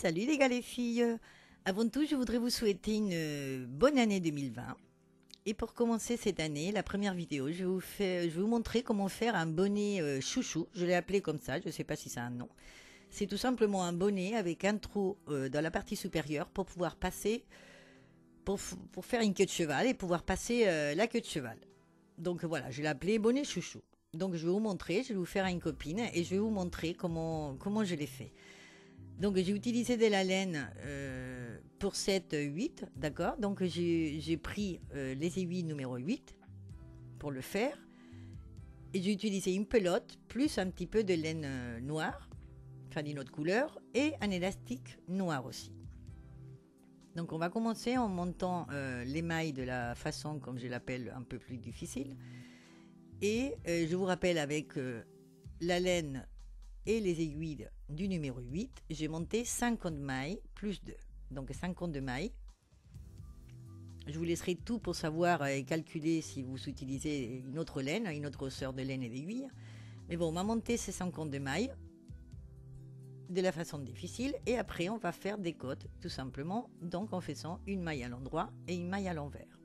Salut les gars, les filles. Avant tout, je voudrais vous souhaiter une bonne année 2020. Et pour commencer cette année, la première vidéo, je vais vous montrer comment faire un bonnet chouchou. Je l'ai appelé comme ça, je ne sais pas si c'est un nom. C'est tout simplement un bonnet avec un trou dans la partie supérieure pour pouvoir passer, pour faire une queue de cheval et pouvoir passer la queue de cheval. Donc voilà, je l'ai appelé bonnet chouchou. Donc je vais vous montrer, je vais vous faire une copine et je vais vous montrer comment je l'ai fait. Donc j'ai utilisé de la laine pour cette 8, d'accord. Donc j'ai pris les aiguilles numéro 8 pour le faire. Et j'ai utilisé une pelote plus un petit peu de laine noire, enfin d'une autre couleur, et un élastique noir aussi. Donc on va commencer en montant l'émail de la façon, comme je l'appelle, un peu plus difficile. Et je vous rappelle avec la laine et les aiguilles du numéro 8, j'ai monté 50 mailles plus 2. Donc 50 de mailles. Je vous laisserai tout pour savoir et calculer si vous utilisez une autre laine, une autre grosseur de laine et d'aiguille. Mais bon, on va monter ces 50 de mailles de la façon difficile. Et après, on va faire des côtes, tout simplement. Donc en faisant une maille à l'endroit et une maille à l'envers.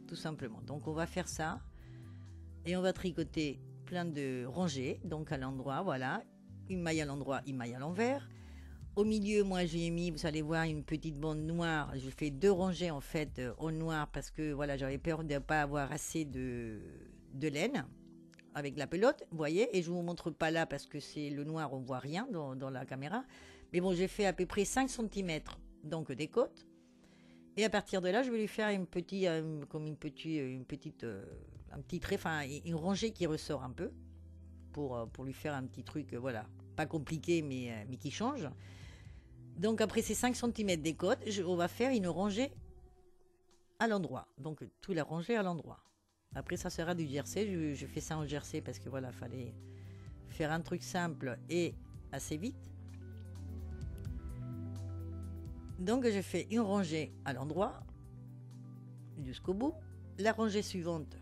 Tout simplement. Donc on va faire ça. Et on va tricoter plein de rangées, donc à l'endroit, voilà, une maille à l'endroit, une maille à l'envers. Au milieu, moi j'ai mis, vous allez voir, une petite bande noire. Je fais 2 rangées en fait au noir parce que voilà, j'avais peur de ne pas avoir assez de laine avec la pelote, vous voyez. Et je ne vous montre pas là parce que c'est le noir, on ne voit rien dans la caméra. Mais bon, j'ai fait à peu près 5 cm donc des côtes. Et à partir de là, je vais lui faire un petit trait, enfin une rangée qui ressort un peu pour lui faire un petit truc, voilà, pas compliqué mais qui change. Donc après ces 5 cm des côtes, on va faire une rangée à l'endroit. Donc tout la rangée à l'endroit. Après ça sera du jersey, je fais ça en jersey parce que voilà, fallait faire un truc simple et assez vite. Donc je fais une rangée à l'endroit jusqu'au bout. La rangée suivante,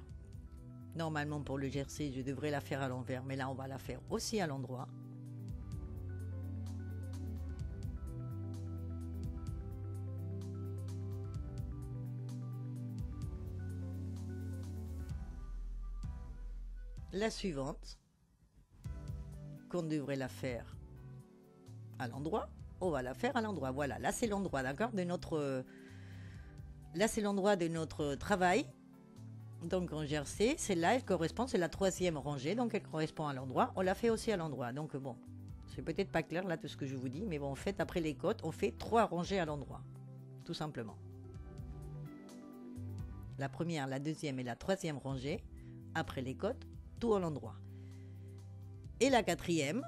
normalement pour le jersey je devrais la faire à l'envers, mais là on va la faire aussi à l'endroit. La suivante, qu'on devrait la faire à l'endroit, on va la faire à l'endroit. Voilà, là c'est l'endroit, d'accord, de notre... Là c'est l'endroit de notre travail. Donc en jersey, celle-là, elle correspond, c'est la 3e rangée, donc elle correspond à l'endroit. On la fait aussi à l'endroit. Donc bon, c'est peut-être pas clair là tout ce que je vous dis, mais bon, en fait, après les côtes, on fait 3 rangées à l'endroit, tout simplement. La première, la 2e et la 3e rangée, après les côtes, tout à l'endroit. Et la 4e,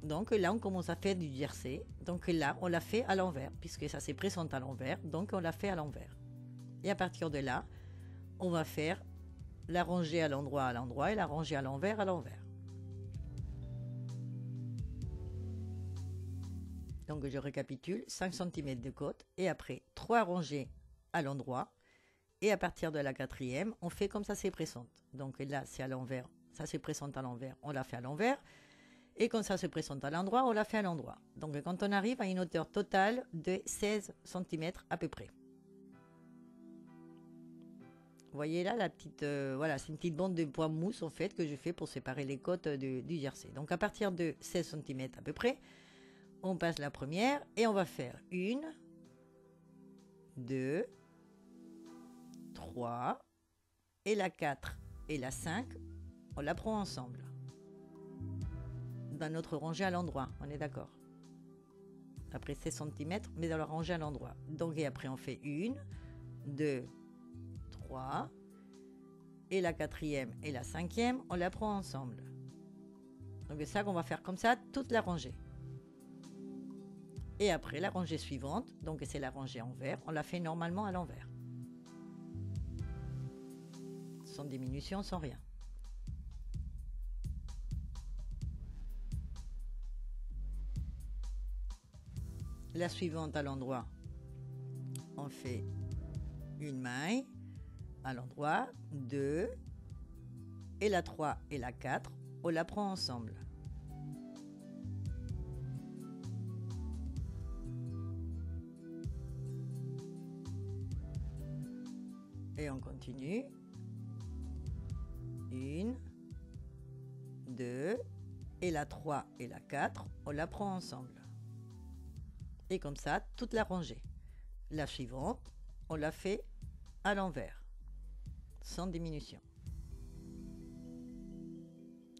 donc là, on commence à faire du jersey. Donc là, on la fait à l'envers, puisque ça se présente à l'envers, donc on la fait à l'envers. Et à partir de là, on va faire la rangée à l'endroit et la rangée à l'envers à l'envers. Donc je récapitule, 5 cm de côte et après 3 rangées à l'endroit. Et à partir de la 4e, on fait comme ça se présente. Donc là, c'est à l'envers, ça se présente à l'envers, on la fait à l'envers. Et quand ça se présente à l'endroit, on la fait à l'endroit. Donc quand on arrive à une hauteur totale de 16 cm à peu près. Vous voyez là la petite, voilà, c'est une petite bande de poids mousse en fait que je fais pour séparer les côtes du jersey. Donc à partir de 16 cm à peu près, on passe la première et on va faire 1, 2, 3 et la 4 et la 5, on la prend ensemble. Dans notre rangée à l'endroit, on est d'accord. Après 16 cm, mais dans la rangée à l'endroit. Donc et après on fait 1, 2, 3 et la 4e et la 5e, on la prend ensemble. Donc c'est ça qu'on va faire comme ça toute la rangée. Et après la rangée suivante, donc c'est la rangée envers, on la fait normalement à l'envers. Sans diminution, sans rien. La suivante à l'endroit, on fait une maille à l'endroit, 2 et la 3 et la 4, on la prend ensemble. Et on continue. 1, 2, et la 3 et la 4, on la prend ensemble. Et comme ça, toute la rangée. La suivante, on la fait à l'envers, sans diminution.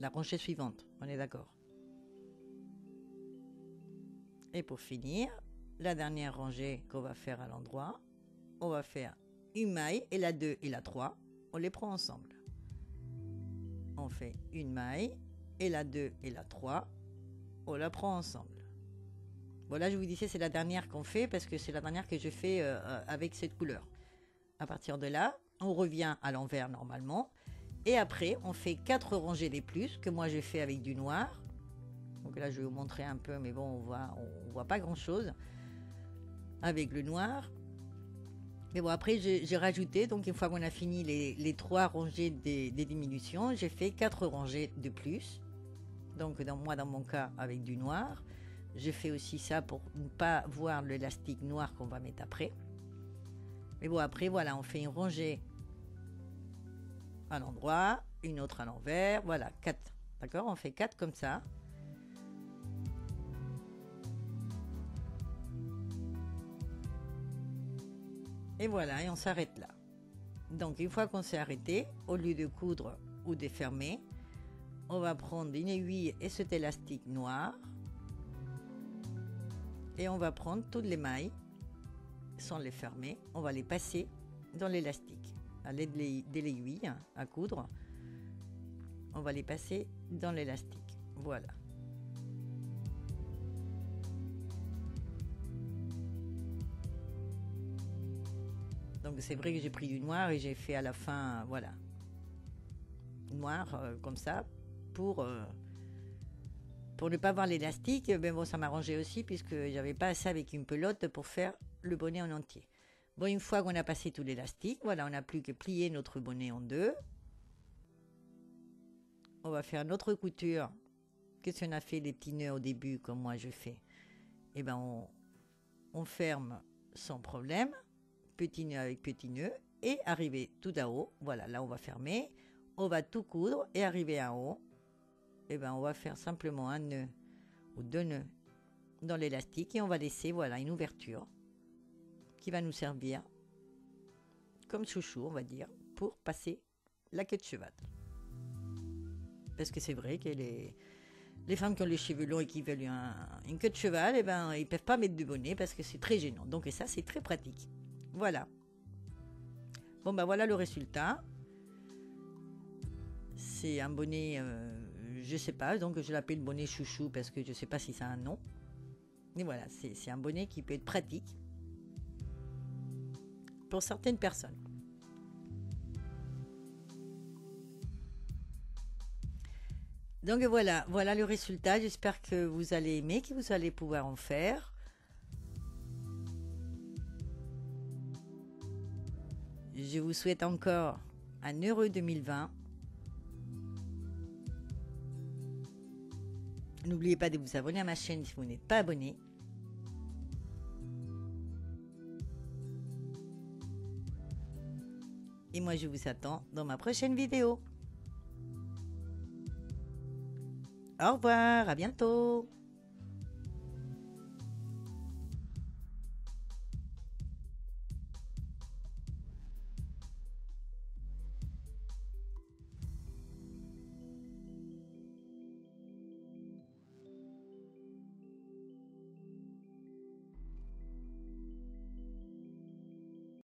La rangée suivante, on est d'accord. Et pour finir, la dernière rangée qu'on va faire à l'endroit, on va faire une maille et la 2 et la 3, on les prend ensemble. On fait une maille et la 2 et la 3, on la prend ensemble. Voilà, je vous disais, c'est la dernière qu'on fait parce que c'est la dernière que je fais avec cette couleur. À partir de là, on revient à l'envers normalement. Et après, on fait 4 rangées des plus que moi j'ai fait avec du noir. Donc là, je vais vous montrer un peu, mais bon, on voit pas grand-chose avec le noir. Mais bon, après, j'ai rajouté, donc une fois qu'on a fini les 3 rangées des diminutions, j'ai fait 4 rangées de plus. Donc dans mon cas, avec du noir. Je fais aussi ça pour ne pas voir l'élastique noir qu'on va mettre après. Mais bon, après, voilà, on fait une rangée à l'endroit, une autre à l'envers. Voilà, 4. D'accord? On fait 4 comme ça. Et voilà, et on s'arrête là. Donc, une fois qu'on s'est arrêté, au lieu de coudre ou de fermer, on va prendre une aiguille et cet élastique noir. Et on va prendre toutes les mailles, sans les fermer, on va les passer dans l'élastique. À l'aide de l'aiguille à coudre, on va les passer dans l'élastique. Voilà. Donc c'est vrai que j'ai pris du noir et j'ai fait à la fin, voilà, noir comme ça, pour ne pas voir l'élastique. Mais bon, ça m'arrangeait aussi puisque j'avais pas assez avec une pelote pour faire le bonnet en entier. Bon, une fois qu'on a passé tout l'élastique, voilà, on n'a plus que plier notre bonnet en deux. On va faire notre couture, que si on a fait les petits nœuds au début, comme moi je fais, et ben on ferme sans problème, petit nœud avec petit nœud, et arriver tout à haut, voilà, là on va fermer, on va tout coudre, et arriver en haut, et ben on va faire simplement un nœud ou 2 nœuds dans l'élastique, et on va laisser, voilà, une ouverture qui va nous servir comme chouchou, on va dire, pour passer la queue de cheval. Parce que c'est vrai que les femmes qui ont les cheveux longs et qui veulent une queue de cheval, eh ben, ils ne peuvent pas mettre de bonnet parce que c'est très gênant. Donc et ça, c'est très pratique. Voilà. Bon, ben voilà le résultat. C'est un bonnet, je sais pas, donc je l'appelle bonnet chouchou parce que je sais pas si ça a un nom. Mais voilà, c'est un bonnet qui peut être pratique pour certaines personnes. Donc voilà, voilà le résultat. J'espère que vous allez aimer, que vous allez pouvoir en faire. Je vous souhaite encore un heureux 2020. N'oubliez pas de vous abonner à ma chaîne si vous n'êtes pas abonné. Et moi, je vous attends dans ma prochaine vidéo. Au revoir, à bientôt.